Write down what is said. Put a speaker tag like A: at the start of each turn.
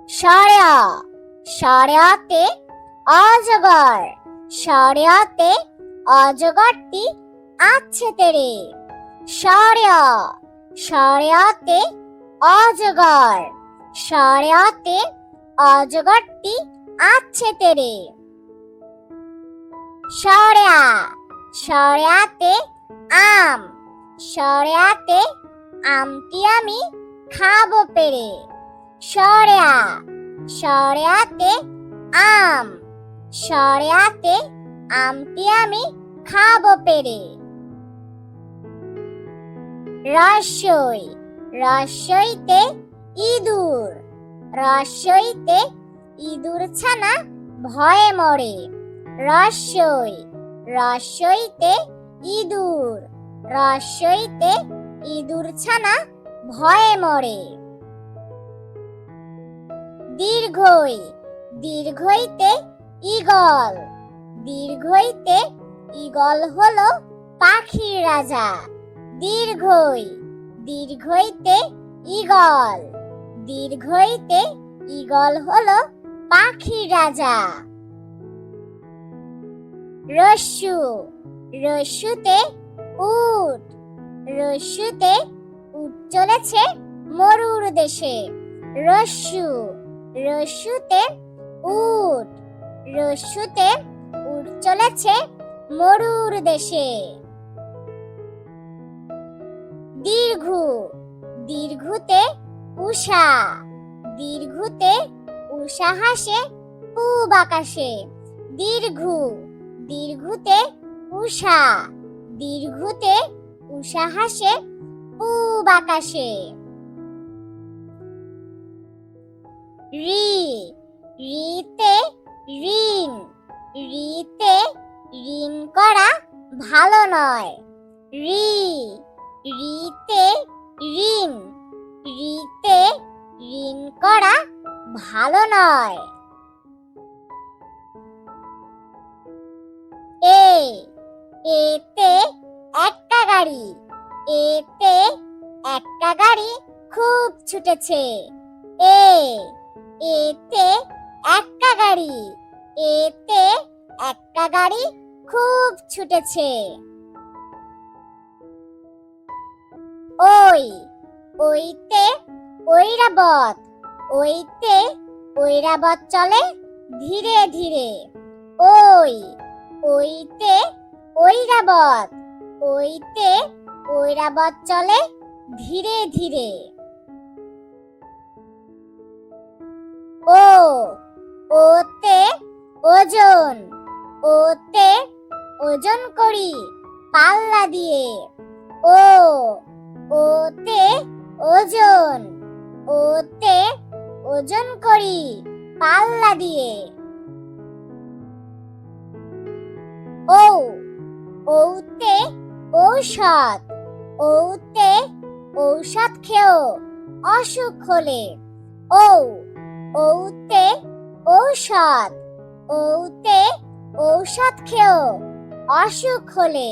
A: সাড়া, সাড়াতে অজগর, সাড়াতে অজগরটি আছে তেরে। সাড়া, সাড়াতে অজগর, সাড়াতে অজগরটি আছে তেরে। সাড়া, সাড়াতে আম, সাড়াতে আমটি আমি খাবো পেরে। সাড়া, সাড়াতে আম, সাড়াতে আমটি আমি খাবো পেরে। রসই, রসইতে ইঁদুর, রসইতে ইঁদুর ছানা ভয়ে মরে। রসই, রসইতে ইঁদুর, রসইতে ইঁদুর ছানা ভয়ে মরে। দীর্ঘই, দীর্ঘইতে ঈগল, দীর্ঘইতে ঈগল হলো পাখির রাজা। দীর্ঘই, দীর্ঘইতে ঈগল, দীর্ঘইতে ঈগল হলো পাখির রাজা। রস্যু, রস্যুতে উট, রস্যুতে উট চলেছে মরুর দেশে। রস্যু, রস্যুতে উট, রস্যুতে উট চলেছে মরুর দেশে। দীর্ঘু, দীর্ঘুতে উষা, দীর্ঘুতে উষা হাসে পূব আকাশে। দীর্ঘু, দীর্ঘুতে উষা, দীর্ঘুতে উষা হাসে পূব আকাশে। রি, রিতে ঋণ, রিতে ঋণ করা ভালো নয়। রি, রিতে ঋণ, রিতে ঋণ করা ভালো নয়। এ, এতে একটা গাড়ি, এতে একটা গাড়ি খুব ছুটেছে। এ, এতে একটা গাড়ি, এতে একটা গাড়ি খুব ছুটেছে। ওই, ওইতে ঐরাবত, ওইতে ঐরাবত চলে ধীরে ধীরে। ওই, ওইতে ঐরাবত, ওইতে ঐরাবত চলে ধীরে ধীরে। ও, ওতে ওজন, ওতে ওজন করি পাল্লা দিয়ে। ও, ওতে ওজন, ওতে ওজন করি পাল্লা দিয়ে। ও, ওতে ঔষধ, ওতে ঔষধ খেও অসুখ হলে। ও, ওতে ঔষধ, ওতে ঔষধ খেও অসুখ হলে।